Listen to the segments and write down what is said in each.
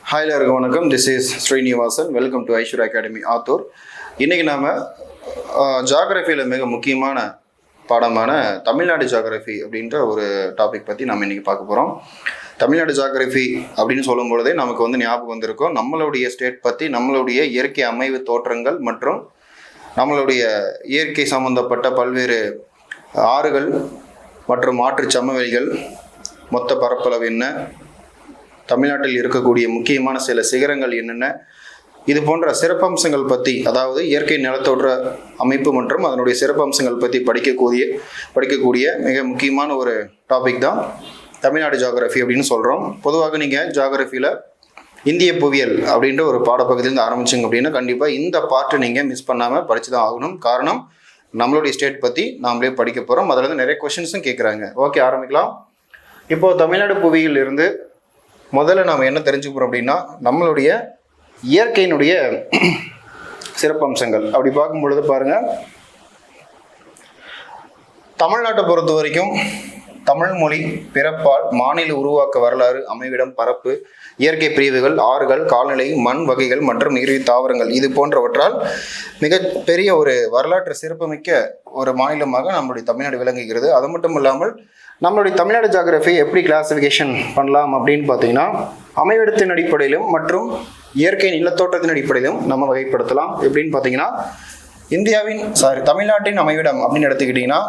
Hi எல்லாருக்கும் வணக்கம். This is Srinivasan. Welcome to Aishwarya academy Attur. இன்றைக்கி நாம் ஜாகிரஃபியில் மிக முக்கியமான பாடமான தமிழ்நாடு ஜாகிரஃபி அப்படின்ற ஒரு டாபிக் பற்றி நம்ம இன்றைக்கி பார்க்க போகிறோம். தமிழ்நாடு ஜாகிரஃபி அப்படின்னு சொல்லும் பொழுதே நமக்கு ஞாபகம் வந்திருக்கும் நம்மளுடைய ஸ்டேட் பற்றி, நம்மளுடைய இயற்கை அமைவு தோற்றங்கள் மற்றும் நம்மளுடைய இயற்கை சம்பந்தப்பட்ட பல்வேறு ஆறுகள் மற்றும் ஆற்று சமவெளிகள், மொத்த பரப்பளவு என்ன, தமிழ்நாட்டில் இருக்கக்கூடிய முக்கியமான சில சிகரங்கள் என்னென்ன, இது போன்ற சிறப்பம்சங்கள் பற்றி, அதாவது இயற்கை நிலத்தோற்ற அமைப்பு மற்றும் அதனுடைய சிறப்பம்சங்கள் பற்றி படிக்கக்கூடிய மிக முக்கியமான ஒரு டாபிக் தான் தமிழ்நாடு ஜாகிரஃபி அப்படின்னு சொல்கிறோம். பொதுவாக நீங்கள் ஜாகிரஃபியில் இந்திய புவியியல் அப்படின்ற ஒரு பாடப்பகுதியிலேருந்து ஆரம்பிச்சிங்க அப்படின்னா கண்டிப்பாக இந்த பார்ட்டு நீங்கள் மிஸ் பண்ணாமல் படித்து தான் ஆகணும். காரணம், நம்மளுடைய ஸ்டேட் பற்றி நாமளே படிக்க போகிறோம். அதில் வந்து நிறைய கொஷின்ஸும் கேட்குறாங்க. ஓகே, ஆரம்பிக்கலாம். இப்போது தமிழ்நாடு புவியியல் இருந்து முதல்ல நாம் என்ன தெரிஞ்சுக்கிறோம் அப்படின்னா நம்மளுடைய இயற்கையினுடைய சிறப்பம்சங்கள். அப்படி பார்க்கும் பொழுது பாருங்கள், தமிழ்நாட்டை பொறுத்த வரைக்கும் தமிழ் மொழி, பிறப்பால், மாநில உருவாக்க வரலாறு, அமைவிடம், பரப்பு, இயற்கை பிரிவுகள், ஆறுகள், கால்நிலை, மண் வகைகள் மற்றும் நீர்வழி தாவரங்கள், இது போன்றவற்றால் மிக பெரிய ஒரு வரலாற்று சிறப்புமிக்க ஒரு மாநிலமாக நம்மளுடைய தமிழ்நாடு விளங்குகிறது. அது மட்டும் இல்லாமல் நம்மளுடைய தமிழ்நாடு ஜாகிரஃபி எப்படி கிளாசிஃபிகேஷன் பண்ணலாம் அப்படின்னு பார்த்தீங்கன்னா அமைவிடத்தின் அடிப்படையிலும் மற்றும் இயற்கை நிலத்தோட்டத்தின் அடிப்படையிலும் நம்ம வகைப்படுத்தலாம். எப்படின்னு பார்த்தீங்கன்னா தமிழ்நாட்டின் அமைவிடம் அப்படின்னு எடுத்துக்கிட்டிங்கன்னா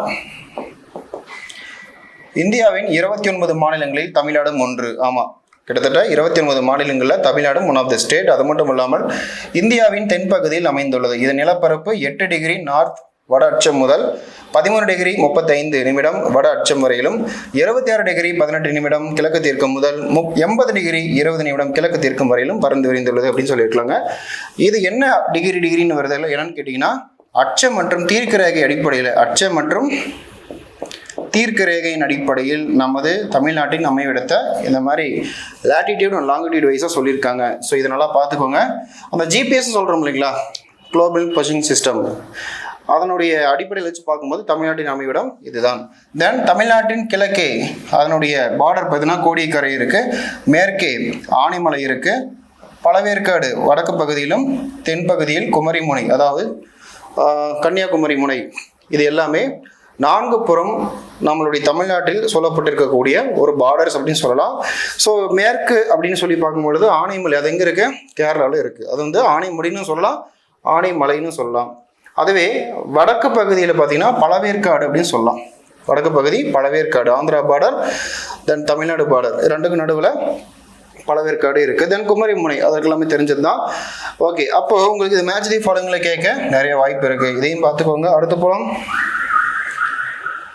இந்தியாவின் 29 மாநிலங்களில் தமிழ்நாடும் ஒன்று. ஆமாம், கிட்டத்தட்ட 29 மாநிலங்களில் தமிழ்நாடும் ஒன் ஆஃப் த ஸ்டேட். அது மட்டும் இல்லாமல் இந்தியாவின் தென்பகுதியில் அமைந்துள்ளது. இது நிலப்பரப்பு 8 டிகிரி நார்த் வட அச்சம் முதல் 13 டிகிரி 35 நிமிடம் வட அச்சம் வரையிலும், 26 டிகிரி 18 நிமிடம் கிழக்கு தீர்க்கம் முதல் 80 டிகிரி 20 நிமிடம் கிழக்கு தீர்க்கம் வரையிலும் பறந்து விரிந்துள்ளது அப்படின்னு சொல்லியிருக்காங்க. இது என்ன டிகிரின்னு வருதில்லை என்னன்னு கேட்டிங்கன்னா அச்சம் மற்றும் தீர்க்க ரேகை அடிப்படையில், அச்சம் மற்றும் தீர்க்க ரேகையின் அடிப்படையில் நமது தமிழ்நாட்டின் அமைவிடத்தை இந்த மாதிரி லாட்டிடியூட் அண்ட் லாங்கிடியூட் வைஸாக சொல்லியிருக்காங்க. ஸோ இதை நல்லா பார்த்துக்கோங்க. அந்த ஜிபிஎஸ் சொல்கிறோம் இல்லைங்களா, குளோபல் பொசிஷனிங் சிஸ்டம், அதனுடைய அடிப்படையில் வச்சு பார்க்கும்போது தமிழ்நாட்டின் அமைவிடம் இதுதான். தென் தமிழ்நாட்டின் கிழக்கே அதனுடைய பார்டர் பார்த்தீங்கன்னா கோடியக்கரை இருக்குது, மேற்கே ஆனைமலை இருக்குது, பழவேற்காடு வடக்கு பகுதியிலும் தென்பகுதியில் குமரிமுனை அதாவது கன்னியாகுமரி முனை, இது எல்லாமே 4 புறம் நம்மளுடைய தமிழ்நாட்டில் சொல்லப்பட்டிருக்கக்கூடிய ஒரு பார்டர்ஸ் அப்படின்னு சொல்லலாம். ஸோ மேற்கு அப்படின்னு சொல்லி பார்க்கும்பொழுது ஆனைமலை, அது எங்கே இருக்குது, கேரளாவில் இருக்குது. அது வந்து ஆனைமலைன்னு சொல்லலாம், ஆனைமலைன்னு சொல்லலாம். அதுவே வடக்கு பகுதியில் பார்த்தீங்கன்னா பழவேற்காடு அப்படின்னு சொல்லலாம். வடக்கு பகுதி பழவேற்காடு, ஆந்திரா பார்டர், தென் தமிழ்நாடு பார்டர், ரெண்டுக்கும் நடுவில் பழவேற்காடு இருக்குது. தென் குமரிமுனை, அதற்கு எல்லாமே தெரிஞ்சது தான். ஓகே, அப்போது உங்களுக்கு இது மேட்ச் தி ஃபாலோயிங்ல கேட்க நிறைய வாய்ப்பு இருக்குது. இதையும் பார்த்துக்கோங்க. அடுத்து போகலாம்.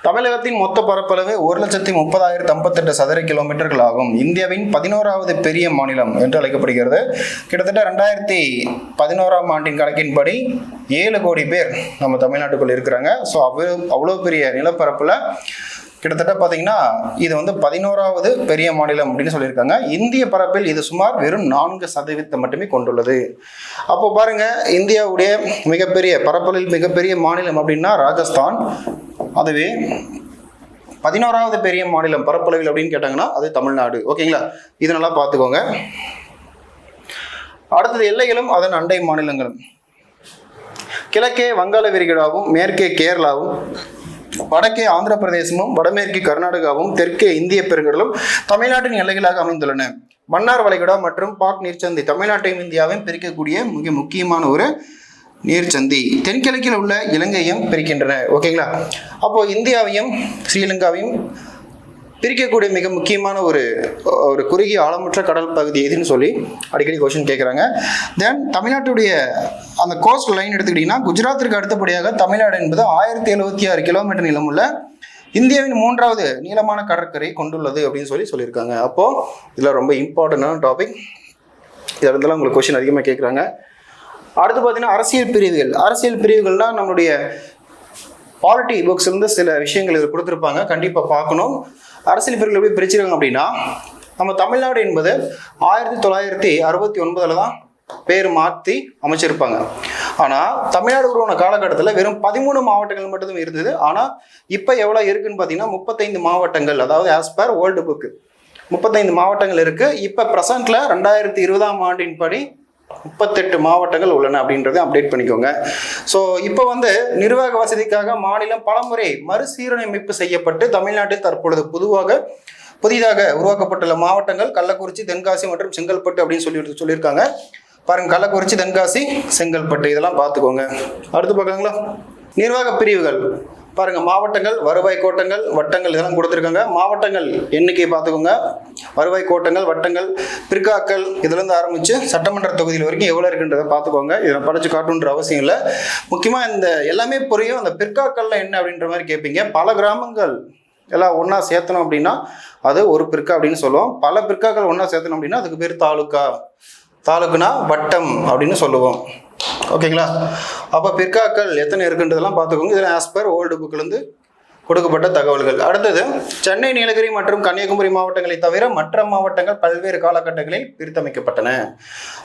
தமிழகத்தின் மொத்த பரப்பளவு 1,30,058 சதுர கிலோமீட்டர்கள் ஆகும். இந்தியாவின் 11வது பெரிய மாநிலம் என்று அழைக்கப்படுகிறது. கிட்டத்தட்ட 2011ஆம் ஆண்டின் கணக்கின்படி 7 கோடி பேர் நம்ம தமிழ்நாட்டுக்குள்ள இருக்கிறாங்க. ஸோ அவ்வளோ பெரிய நிலப்பரப்பில் கிட்டத்தட்ட பார்த்தீங்கன்னா இது வந்து 11வது பெரிய மாநிலம் அப்படின்னு சொல்லியிருக்காங்க. இந்திய பரப்பில் இது சுமார் வெறும் 4% மட்டுமே கொண்டுள்ளது. அப்போ பாருங்க, இந்தியாவுடைய மிகப்பெரிய பரப்பளவில் மிகப்பெரிய மாநிலம் அப்படின்னா ராஜஸ்தான். அதுவே 11வது பெரிய மாநிலம் பரப்பளவில் அப்படின்னு கேட்டாங்கன்னா அது தமிழ்நாடு. ஓகேங்களா, இது நல்லா பார்த்துக்கோங்க. அடுத்தது எல்லைகளும் அதன் அண்டை மாநிலங்களும். கிழக்கே வங்காள விரிகுடாவும், மேற்கே கேரளாவும், வடக்கே ஆந்திர பிரதேசமும், வடமேற்கே கர்நாடகாவும், தெற்கே இந்திய பெருங்கடலும் தமிழ்நாட்டின் எல்லைகளாக அமைந்துள்ளன. மன்னார் வளைகுடா மற்றும் பாக் நீர்ச்சந்தி தமிழ்நாட்டையும் இந்தியாவையும் பிரிக்கக்கூடிய மிக முக்கியமான ஒரு நீர்ச்சந்தி. தென்கிழக்கில் உள்ள இலங்கையும் பிரிக்கின்றன. ஓகேங்களா, அப்போது இந்தியாவையும் ஸ்ரீலங்காவையும் பிரிக்கக்கூடிய மிக முக்கியமான ஒரு குறுகிய ஆழமற்ற கடல் பகுதி எதுன்னு சொல்லி அடிக்கடி கொஸ்டின் கேட்குறாங்க. தென் தமிழ்நாட்டுடைய அந்த கோஸ்ட் லைன் எடுத்துக்கிட்டிங்கன்னா குஜராத்திற்கு அடுத்தபடியாக தமிழ்நாடு என்பது 1076 கிலோமீட்டர் நீளமுள்ள இந்தியாவின் 3வது நீளமான கடற்கரை கொண்டுள்ளது அப்படின்னு சொல்லியிருக்காங்க. அப்போது இதில் ரொம்ப இம்பார்ட்டண்டான டாபிக். இதில் இருந்தாலும் உங்களுக்கு கொஸ்டின் அதிகமாக கேட்குறாங்க. அடுத்து பார்த்தீங்கன்னா அரசியல் பிரிவுகள்னால் நம்மளுடைய பாலிட்டி புக்ஸ் வந்து சில விஷயங்கள் இது கொடுத்துருப்பாங்க, கண்டிப்பாக பார்க்கணும். அரசியல் பிரிவுகள் எப்படி பிரிச்சிருக்காங்க அப்படின்னா நம்ம தமிழ்நாடு என்பது 1969 தான் பேர் மாற்றி அமைச்சிருப்பாங்க. ஆனால் தமிழ்நாடு உருவான காலகட்டத்தில் வெறும் 13 மாவட்டங்கள் மட்டும்தான் இருந்தது. ஆனால் இப்போ எவ்வளோ இருக்குன்னு பார்த்தீங்கன்னா 35 மாவட்டங்கள், அதாவது ஆஸ் பர் வேர்ல்டு புக்கு 35 மாவட்டங்கள் இருக்குது. இப்போ ப்ரெசண்ட்டில் 2020ஆம் ஆண்டின் படி 38 மாவட்டங்கள் உள்ளன அப்படின்றத அப்டேட் பண்ணிக்கோங்க. ஸோ இப்போ நிர்வாக வசதிக்காக மாநிலம் பலமுறை மறுசீரமைப்பு செய்யப்பட்டு தமிழ்நாட்டில் தற்பொழுது புதிதாக உருவாக்கப்பட்டுள்ள மாவட்டங்கள் கள்ளக்குறிச்சி, தென்காசி மற்றும் செங்கல்பட்டு அப்படின்னு சொல்லியிருக்காங்க. பாருங்க, கள்ளக்குறிச்சி, தென்காசி, செங்கல்பட்டு இதெல்லாம் பார்த்துக்கோங்க. அடுத்து பார்க்கலாங்களா? நிர்வாக பிரிவுகள் பாருங்க, மாவட்டங்கள், வருவாய் கோட்டங்கள், வட்டங்கள் இதெல்லாம் கொடுத்துருக்காங்க. மாவட்டங்கள் எண்ணிக்கை பார்த்துக்கோங்க. வருவாய் கோட்டங்கள், வட்டங்கள், பிற்காக்கள் இதுலேருந்து ஆரம்பித்து சட்டமன்ற தொகுதியில் வரைக்கும் எவ்வளோ இருக்குன்றதை பார்த்துக்கோங்க. இதை படித்து காட்டணுன்ற அவசியம் இல்லை. முக்கியமாக இந்த எல்லாமே புரியும். அந்த பிற்காக்கள்லாம் என்ன அப்படின்ற மாதிரி கேட்பீங்க. பல கிராமங்கள் எல்லாம் ஒன்றா சேர்த்தணும் அப்படின்னா அது ஒரு பிற்கா அப்படின்னு சொல்லுவோம். பல பிற்காக்கள் ஒன்றா சேர்த்தணும் அப்படின்னா அதுக்கு பேர் தாலுக்கா. தாலுக்குனா வட்டம் அப்படின்னு சொல்லுவோம். ஓகேங்களா? அப்போ பிற்காக்கள் எத்தனை இருக்குன்றதெல்லாம் பார்த்துக்கோங்க. இதில் ஆஸ் பர் ஓல்டு புக்கிலேருந்து கொடுக்கப்பட்ட தகவல்கள். அடுத்தது, சென்னை, நீலகிரி மற்றும் கன்னியாகுமரி மாவட்டங்களை தவிர மற்ற மாவட்டங்கள் பல்வேறு காலகட்டங்களில் பிரித்தமைக்கப்பட்டன.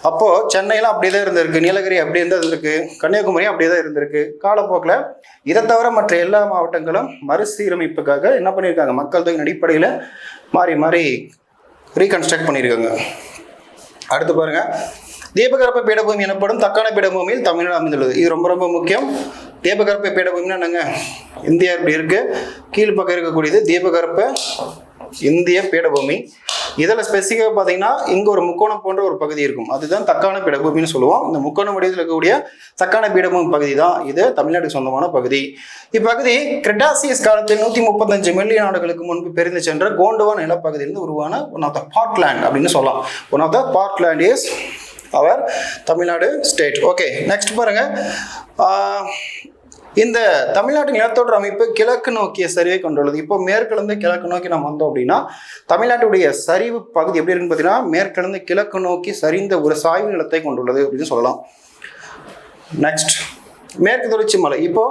அப்போது சென்னையெல்லாம் அப்படியே தான் இருந்திருக்கு, நீலகிரி அப்படியே தான் இருந்திருக்கு, கன்னியாகுமரி அப்படியே தான் இருந்திருக்கு. காலப்போக்கில் இதை தவிர மற்ற எல்லா மாவட்டங்களும் மறுசீரமைப்புக்காக என்ன பண்ணியிருக்காங்க, மக்கள் தொகையின் அடிப்படையில் மாறி மாறி ரீகன்ஸ்ட்ரக்ட் பண்ணியிருக்காங்க. அடுத்து பாருங்க, தீபகற்ப பீடபூமி எனப்படும் தக்கான பீடபூமியில் தமிழ்நாடு அமைந்துள்ளது. இது ரொம்ப ரொம்ப முக்கியம். தீபகற்ப பீடபூமின்னா என்னங்க, இந்தியா இப்படி இருக்கு, கீழ்ப்பக்கம் இருக்கக்கூடியது தீபகற்ப இந்திய பீடபூமி. இதில் ஸ்பெசிஃபிக்காக பார்த்தீங்கன்னா இங்கே ஒரு முக்கோணம் போன்ற ஒரு பகுதி இருக்கும், அதுதான் தக்கான பீடபூமின்னு சொல்லுவோம். இந்த முக்கோண வடிவத்தில் இருக்கக்கூடிய தக்கான பீடபூமி பகுதி தான் இது தமிழ்நாட்டுக்கு சொந்தமான பகுதி. இப்பகுதி கிரெட்டாசியஸ் காலத்தில் 135 மில்லியன் ஆண்டுகளுக்கு முன்பு பெரிந்து சென்ற கோண்டுவான் நிலப்பகுதியிலிருந்து உருவான ஒன் ஆஃப் த பார்ட்லேண்ட் அப்படின்னு சொல்லலாம். One of the port land is our Tamil Nadu state. Okay, next பாருங்க. இந்த தமிழ்நாட்டின் நிலத்தோற்ற அமைப்பு கிழக்கு நோக்கிய சரிவை கொண்டுள்ளது. இப்போ மேற்கிலிருந்து கிழக்கு நோக்கி நம்ம வந்தோம் அப்படின்னா தமிழ்நாட்டுடைய சரிவு பகுதி எப்படி இருக்குன்னு பார்த்தீங்கன்னா மேற்கிலிருந்து கிழக்கு நோக்கி சரிந்த ஒரு சாய்வு நிலத்தை கொண்டுள்ளது அப்படின்னு சொல்லலாம். நெக்ஸ்ட், மேற்கு தொடர்ச்சி மலை. இப்போ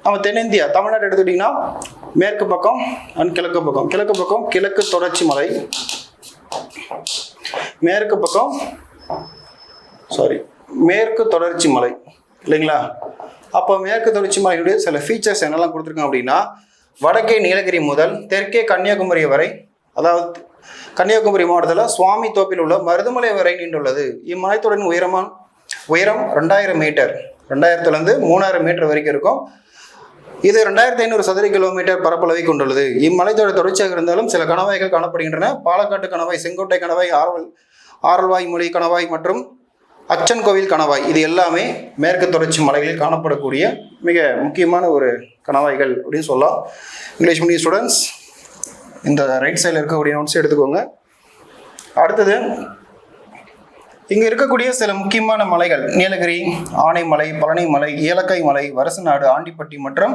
நம்ம தென்னிந்தியா தமிழ்நாடு எடுத்துக்கிட்டிங்கன்னா மேற்கு பக்கம் அண்ட் கிழக்கு பக்கம். கிழக்கு பக்கம் கிழக்கு தொடர்ச்சி மலை, மேற்கு பக்கம் மேற்கு தொடர்ச்சி மலை இல்லைங்களா? அப்போ மேற்கு தொடர்ச்சி மலையுடைய சில ஃபீச்சர்ஸ் என்னெல்லாம் கொடுத்துருக்கோம் அப்படின்னா, வடக்கே நீலகிரி முதல் தெற்கே கன்னியாகுமரி வரை, அதாவது கன்னியாகுமரி மாவட்டத்தில் சுவாமி தோப்பில் உள்ள மருதமலை வரை நீண்டுள்ளது. இம்மலைத்தொடரின் உயரம் 2000 மீட்டர், 2000லேருந்து 3000 மீட்டர் வரைக்கும் இருக்கும். இது 2500 சதுர கிலோமீட்டர் பரப்பளவை கொண்டுள்ளது. இம்மலைத்தொடர் தொடர்ச்சியாக இருந்தாலும் சில கணவாய்கள் காணப்படுகின்றன. பாலக்காட்டு கணவாய், செங்கோட்டை கணவாய், ஆரல்வாய் மொழி கணவாய் மற்றும் அச்சன் கோவில் கணவாய் இது எல்லாமே மேற்கு தொடர்ச்சி மலைகளில் காணப்படக்கூடிய மிக முக்கியமான ஒரு கணவாய்கள் அப்படின்னு சொல்லலாம். இங்கிலீஷ் மீடியம் ஸ்டூடெண்ட்ஸ் இந்த ரைட் சைடில் இருக்கக்கூடிய நோட்ஸ் எடுத்துக்கோங்க. அடுத்தது, இங்கே இருக்கக்கூடிய சில முக்கியமான மலைகள் நீலகிரி, ஆனைமலை, பழனி மலை, ஏலக்காய் மலை, வருசநாடு, ஆண்டிப்பட்டி மற்றும்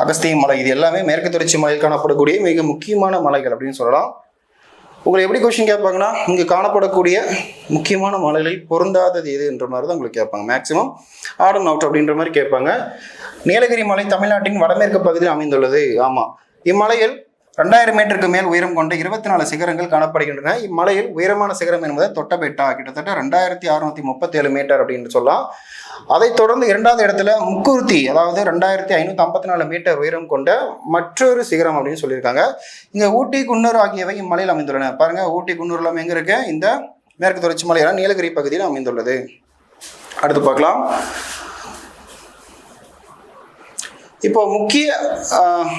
அகஸ்திய மலை இது எல்லாமே மேற்கு தொடர்ச்சி மலையில் காணப்படக்கூடிய மிக முக்கியமான மலைகள் அப்படின்னு சொல்லலாம். உங்களை எப்படி கொஸ்டின் கேட்பாங்கன்னா, இங்கே காணப்படக்கூடிய முக்கியமான மலைகளில் பொருந்தாதது எது என்ற மாதிரி தான் உங்களுக்கு கேட்பாங்க. மேக்ஸிமம் ஆட் அண்ட் அவுட் அப்படின்ற மாதிரி கேட்பாங்க. நீலகிரி மலை தமிழ்நாட்டின் வடமேற்கு பகுதியில் அமைந்துள்ளது. ஆமாம், இம்மலையில் 2000 மீட்டருக்கு மேல் உயரம் கொண்ட 24 சிகரங்கள் காணப்படுகின்றன. இம்மலையில் உயரமான சிகரம் என்பது தொட்டபெட்டா, கிட்டத்தட்ட 2637 மீட்டர் அப்படின்னு சொல்லலாம். அதைத் தொடர்ந்து இரண்டாவது இடத்துல முக்குருத்தி, அதாவது 2554 மீட்டர் உயரம் கொண்ட மற்றொரு சிகரம் அப்படின்னு சொல்லியிருக்காங்க. இங்கே ஊட்டி, குன்னூர் ஆகியவை இம்மலையில் அமைந்துள்ளன. பாருங்க, ஊட்டி, குன்னூர் எல்லாம் எங்கே இருக்கு? இந்த மேற்கு தொடர்ச்சி மலையான நீலகிரி பகுதியில் அமைந்துள்ளது. அடுத்து பார்க்கலாம். இப்போ முக்கிய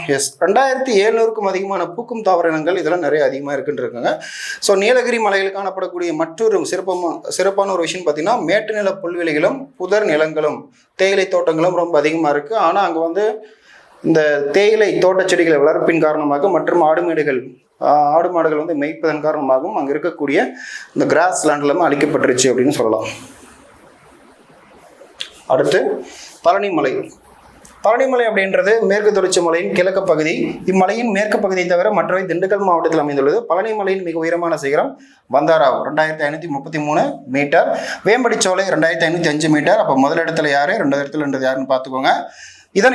2700க்கும் அதிகமான பூக்கும் தாவரங்கள் இதெல்லாம் நிறைய அதிகமாக இருக்குன்றிருக்காங்க. ஸோ நீலகிரி மலையில் காணப்படக்கூடிய மற்றொரு சிறப்பான ஒரு விஷயம் பார்த்தீங்கன்னா, மேட்டு நில புல்வெளிகளும் புதர் நிலங்களும் தேயிலை தோட்டங்களும் ரொம்ப அதிகமாக இருக்குது. ஆனால் அங்கே இந்த தேயிலை தோட்ட செடிகளை வளர்ப்பின் காரணமாக மற்றும் ஆடு மாடுகள் மேய்ப்பதன் காரணமாகவும் அங்கே இருக்கக்கூடிய இந்த கிராஸ் லேண்ட் எல்லாமே அழிக்கப்பட்டுருச்சு அப்படின்னு சொல்லலாம். அடுத்து பழனிமலை. பழனிமலை அப்படின்றது மேற்கு தொடர்ச்சி மலையின் கிழக்கு பகுதி. இம்மலையின் மேற்கு பகுதியை தவிர மற்றவை திண்டுக்கல் மாவட்டத்தில் அமைந்துள்ளது. பழனிமலையின் மிக உயரமான சிகரம் பந்தாராவ் 2533 மீட்டர், வேம்படிச்சோலை 2505 மீட்டர். அப்போ முதலிடத்துல யாரு, ரெண்டாவது இடத்துல யாருன்னு பார்த்துக்கோங்க. இது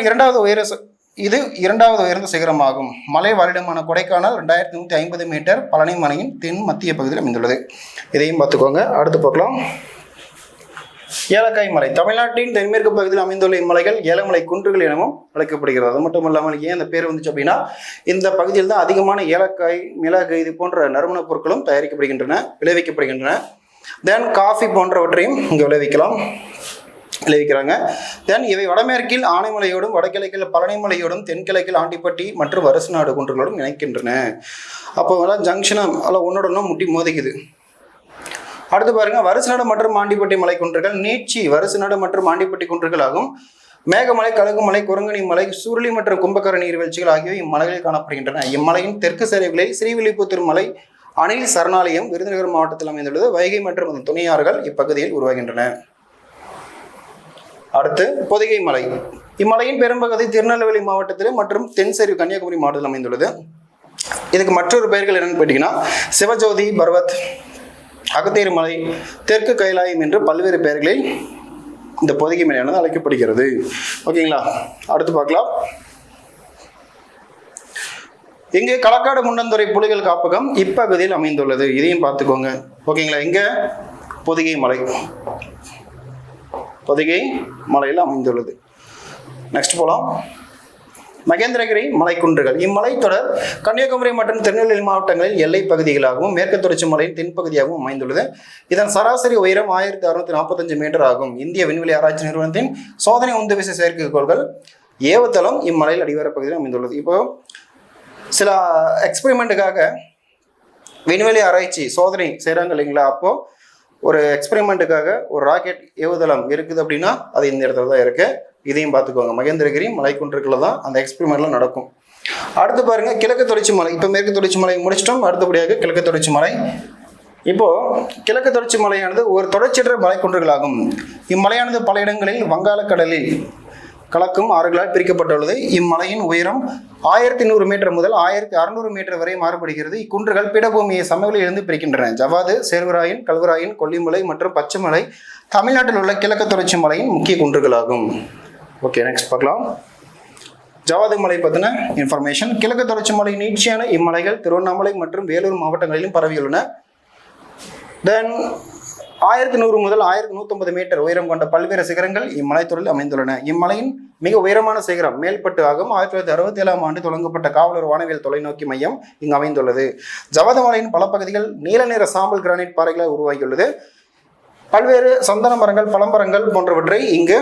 இரண்டாவது உயர்ந்த சிகரமாகும். மலை வாழிடமான கொடைக்கானல் 2150 மீட்டர் பழனிமலையின் தென் மத்திய பகுதியில் அமைந்துள்ளது. இதையும் பார்த்துக்கோங்க. அடுத்து பார்க்கலாம். ஏலக்காய் மலை தமிழ்நாட்டின் தென்மேற்கு பகுதியில் அமைந்துள்ள இம்மலைகள் ஏலமலை குன்றுகள் எனவும் அழைக்கப்படுகிறது. அது மட்டும் இல்லாமல் ஏன் அந்த பேர் வந்துச்சு அப்படின்னா இந்த பகுதியில் தான் அதிகமான ஏலக்காய், மிளகு இது போன்ற நறுமணப் பொருட்களும் தயாரிக்கப்படுகின்றன, விளைவிக்கப்படுகின்றன. தென் காஃபி போன்றவற்றையும் இங்கே விளைவிக்கிறாங்க. தென் இவை வடமேற்கில் ஆனைமலையோடும், வடகிழக்கில் பழனிமலையோடும், தென்கிழக்கில் ஆண்டிப்பட்டி மற்றும் வருசநாடு குன்றுகளோடும் இணைக்கின்றன. அப்போ எல்லாம் ஜங்ஷனாக எல்லாம் ஒன்னோட முட்டி மோதிக்குது. அடுத்து பாருங்க, வருசநாடு மற்றும் ஆண்டிப்பட்டி மலை குன்றுகள் நீட்சி வருசநாடு மற்றும் ஆண்டிப்பட்டி குன்றுகள் ஆகும். மேகமலை, கழுகுமலை, குரங்கணி மலை, சுருளி மற்றும் கும்பகர நீர்வீழ்ச்சிகள் ஆகியவை இம்மலைகளில் காணப்படுகின்றன. இம்மலையின் தெற்கு சரிவுகளில் ஸ்ரீவில்லிபுத்தூர் மலை, அணில் சரணாலயம் விருதுநகர் மாவட்டத்தில் அமைந்துள்ளது. வைகை மற்றும் அதன் துணையாறுகள் இப்பகுதியில் உருவாகின்றன. அடுத்து பொதிகை மலை. இம்மலையின் பெரும்பகுதி திருநெல்வேலி மாவட்டத்தில் மற்றும் தென்சரிவு கன்னியாகுமரி மாவட்டத்தில் அமைந்துள்ளது. இதுக்கு மற்றொரு பெயர்கள் என்னன்னு கேட்டீங்கன்னா சிவஜோதி பர்வத், அகத்தேரி மலை, தெற்கு கைலாயம் என்று பல்வேறு பெயர்களில் இந்த பொதிகை மலையானது அழைக்கப்படுகிறது. ஓகேங்களா, அடுத்து பார்க்கலாம். இங்கே களக்காடு முண்டந்துறை புலிகள் காப்பகம் இப்பகுதியில் அமைந்துள்ளது. இதையும் பார்த்துக்கோங்க. ஓகேங்களா, இங்க பொதிகை மலையில் அமைந்துள்ளது. நெக்ஸ்ட் போலாம். மகேந்திரகிரி மலைக்குன்றுகள். இம்மலைத்தொடர் கன்னியாகுமரி மற்றும் திருநெல்வேலி மாவட்டங்களில் எல்லை பகுதிகளாகவும் மேற்கு தொடர்ச்சி மலையின் தென்பகுதியாகவும் அமைந்துள்ளது. இதன் சராசரி உயரம் 1645 மீட்டர் ஆகும். இந்திய விண்வெளி ஆராய்ச்சி நிறுவனத்தின் சோதனை உந்துவிசை செயற்கைக்கோள்கள் ஏவுதளம் இம்மலையில் அடிவார பகுதியில் அமைந்துள்ளது. இப்போ சில எக்ஸ்பெரிமெண்ட்டுக்காக விண்வெளி ஆராய்ச்சி சோதனை செய்கிறாங்க இல்லைங்களா, அப்போ ஒரு எக்ஸ்பெரிமெண்ட்டுக்காக ஒரு ராக்கெட் ஏவுதளம் இருக்குது அப்படின்னா அது இந்த இடத்துல தான் இருக்கு. இதையும் பார்த்துக்கோங்க. மகேந்திரகிரி மலைக்குன்றுகளில் தான் அந்த எக்ஸ்பெரிமெண்ட்லாம் நடக்கும். அடுத்து பாருங்க, கிழக்கு தொடர்ச்சி மலை. இப்போ மேற்கு தொடர்ச்சி மலை முடிச்சிட்டோம். அடுத்தபடியாக கிழக்கு தொடர்ச்சி மலை. இப்போ கிழக்கு தொடர்ச்சி மலையானது ஒரு தொடர்ச்சியற்ற மலைக்குன்றுகளாகும். இம்மலையானது பல இடங்களில் வங்காளக்கடலில் கலக்கும் ஆறுகளால் பிரிக்கப்பட்டுள்ளது. இம்மலையின் உயரம் 1100 மீட்டர் முதல் 1600 மீட்டர் வரை மாறுபடுகிறது. இக்குன்றுகள் பீடபூமியை சமவெளியில் இருந்து பிரிக்கின்றன. ஜவ்வாது, சேர்வராயன், கல்வராயன், கொல்லிமலை மற்றும் பச்சைமலை தமிழ்நாட்டில் உள்ள கிழக்கு தொடர்ச்சி மலையின் முக்கிய குன்றுகளாகும். ஓகே, நெக்ஸ்ட் பார்க்கலாம். ஜவ்வாது மலை பற்றின இன்ஃபர்மேஷன். கிழக்கு தொடர்ச்சி மலை நீட்சியான இம்மலைகள் திருவண்ணாமலை மற்றும் வேலூர் மாவட்டங்களிலும் பரவியுள்ளன. தென் 1100 முதல் 1150 மீட்டர் உயரம் கொண்ட பல்வேறு சிகரங்கள் இம்மலைத்தொடரில் அமைந்துள்ளன. இம்மலையின் மிக உயரமான சிகரம் மேல்பட்டு ஆகும். 1967 ஆண்டு தொடங்கப்பட்ட காவலூர் வானவியல் தொலைநோக்கி மையம் இங்கு அமைந்துள்ளது. ஜவ்வாது மலையின் பல பகுதிகள் நீல நிற சாம்பல் கிரானைட் பாறைகளால் உருவாகியுள்ளது. பல்வேறு சந்தன மரங்கள், பழமரங்கள் போன்றவற்றை இங்கு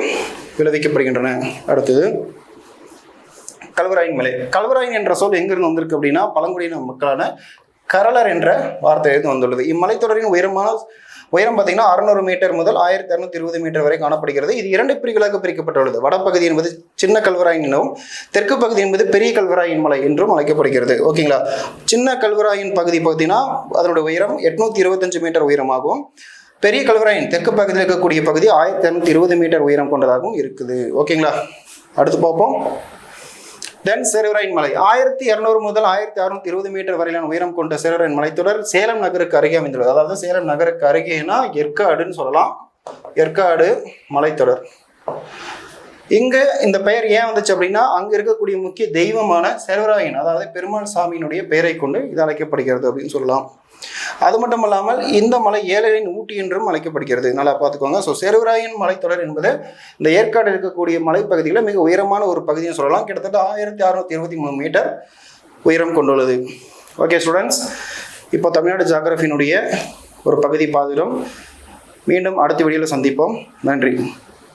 விளைவிக்கப்படுகின்றன. அடுத்தது கல்வராயன் மலை. கல்வராயன் என்ற சொல் எங்கிருந்து வந்திருக்கு அப்படின்னா பழங்குடியின மக்களான கரலர் என்ற வார்த்தையிலிருந்து வந்துள்ளது. இம்மலைத்தொடரின் உயரம் பார்த்தீங்கன்னா 600 மீட்டர் முதல் 1620 மீட்டர் வரை காணப்படுகிறது. இது 2 பிரிவுகளாக பிரிக்கப்பட்டுள்ளது. வடப்பகுதி என்பது சின்ன கல்வராயன் எனவும், தெற்கு பகுதி என்பது பெரிய கல்வராயன் மலை என்றும் அழைக்கப்படுகிறது. ஓகேங்களா, சின்ன கல்வராயன் பகுதி பார்த்தீங்கன்னா அதனுடைய உயரம் 825 மீட்டர் உயரமாகவும், பெரிய கல்வராயன் தெற்கு பகுதியில் இருக்கக்கூடிய பகுதி 1220 மீட்டர் உயரம் கொண்டதாகவும் இருக்குது. ஓகேங்களா, அடுத்து பார்ப்போம். தென் சேர்வராயன் மலை 1200 முதல் 1620 மீட்டர் வரையிலான உயரம் கொண்ட சேர்வராயன் மலைத்தொடர் சேலம் நகருக்கு அருகே அமைந்துள்ளது. அதாவது சேலம் நகருக்கு அருகேனா ஏற்காடுன்னு சொல்லலாம். ஏற்காடு மலைத்தொடர். இங்கு இந்த பெயர் ஏன் வந்துச்சு அப்படின்னா அங்க இருக்கக்கூடிய முக்கிய தெய்வமான சேர்வராயன், அதாவது பெருமாள் சாமியினுடைய பெயரை கொண்டு இது அழைக்கப்படுகிறது அப்படின்னு சொல்லலாம். அது மட்டும் இல்லாமல் இந்த மலை ஏழையின் ஊட்டி என்றும் அழைக்கப்படுகிறது. நல்லா பார்த்துக்கோங்க. ஸோ சேர்வராயன் மலைத்தொடர் என்பது இந்த ஏற்காடு இருக்கக்கூடிய மலைப்பகுதிகளில் மிக உயரமான ஒரு பகுதியும் சொல்லலாம். கிட்டத்தட்ட 1623 மீட்டர் உயரம் கொண்டுள்ளது. ஓகே ஸ்டூடெண்ட்ஸ், இப்போ தமிழ்நாடு ஜியோகிராஃபியினுடைய ஒரு பகுதி பார்த்துட்டோம். மீண்டும் அடுத்த வீடியோவில் சந்திப்போம். நன்றி.